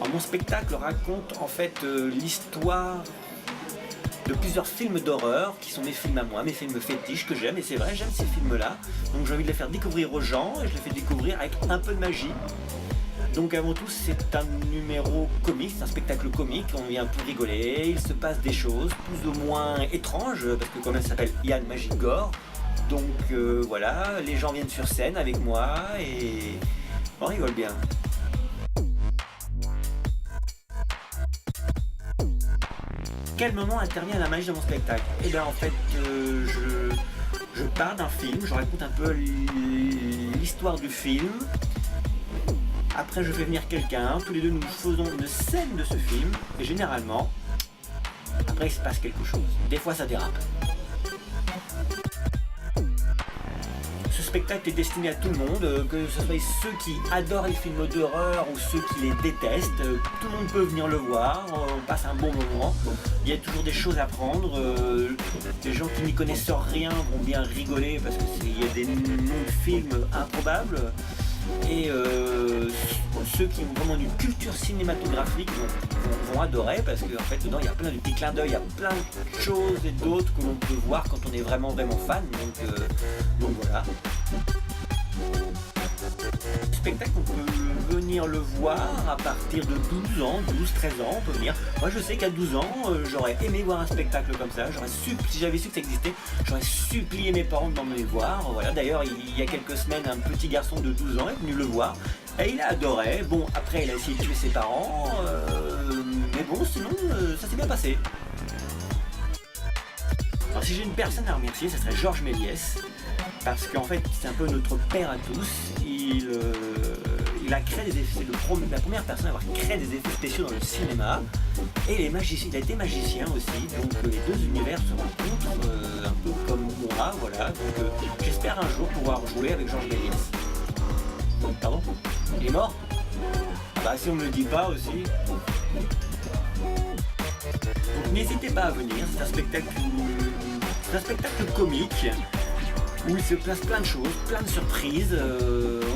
Alors, mon spectacle raconte en fait l'histoire de plusieurs films d'horreur qui sont mes films à moi, mes films fétiches que j'aime, et c'est vrai, j'aime ces films-là. Donc j'ai envie de les faire découvrir aux gens, et je les fais découvrir avec un peu de magie. Donc avant tout, c'est un numéro comique, c'est un spectacle comique, on vient pour rigoler, il se passe des choses plus ou moins étranges, parce que comme elle s'appelle Yann Magic Gore, donc voilà, les gens viennent sur scène avec moi et on rigole bien. Quel moment intervient la magie dans mon spectacle? Eh bien en fait, je pars d'un film, je raconte un peu l'histoire du film. Après je fais venir quelqu'un, tous les deux nous faisons une scène de ce film, et généralement, après il se passe quelque chose. Des fois ça dérape. Ce spectacle est destiné à tout le monde, que ce soit ceux qui adorent les films d'horreur ou ceux qui les détestent. Tout le monde peut venir le voir, on passe un bon moment. Il y a toujours des choses à apprendre. Les gens qui n'y connaissent rien vont bien rigoler parce qu'il y a des noms de films improbables. Et ceux qui ont vraiment une culture cinématographique vont adorer parce qu'en fait dedans il y a plein de petits clins d'œil, il y a plein de choses et d'autres que l'on peut voir quand on est vraiment fan. Donc voilà. Le spectacle, on peut venir le voir à partir de 12 ans, 12-13 ans, on peut venir. Moi je sais qu'à 12 ans, j'aurais aimé voir un spectacle comme ça, si j'avais su que ça existait, j'aurais supplié mes parents de m'emmener voir. Voilà, d'ailleurs il y a quelques semaines, un petit garçon de 12 ans est venu le voir, et il a adoré. Bon, après il a essayé de tuer ses parents, mais bon, sinon ça s'est bien passé. Alors si j'ai une personne à remercier, ce serait Georges Méliès, parce qu'en fait c'est un peu notre père à tous. Il a créé des effets, c'est la première personne à avoir créé des effets spéciaux dans le cinéma, et il a été magicien aussi, donc les deux univers se rencontrent un peu comme moi, voilà. Donc j'espère un jour pouvoir jouer avec Georges Méliès. Pardon? Il est mort? Bah si on me le dit pas aussi. Donc n'hésitez pas à venir, c'est un spectacle comique où il se place plein de choses, plein de surprises,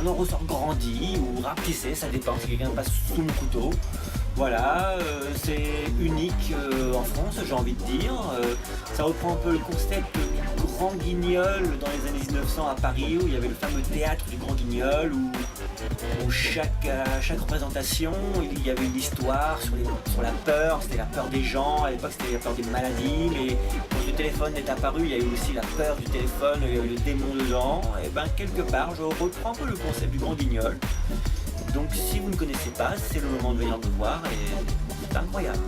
on en ressort grandi ou rapetissé, ça dépend si quelqu'un passe sous mon couteau. Voilà, c'est unique en France, j'ai envie de dire. Ça reprend un peu le concept du Grand Guignol dans les années 1900 à Paris, où il y avait le fameux théâtre du Grand Guignol, où à chaque représentation, il y avait une histoire sur la peur. C'était la peur des gens, à l'époque c'était la peur des maladies, mais quand le téléphone est apparu, il y a eu aussi la peur du téléphone, il y a eu le démon dedans, et ben quelque part je reprends un peu le concept du Grand Guignol. Donc si vous ne connaissez pas, c'est le moment de venir me voir, et c'est incroyable.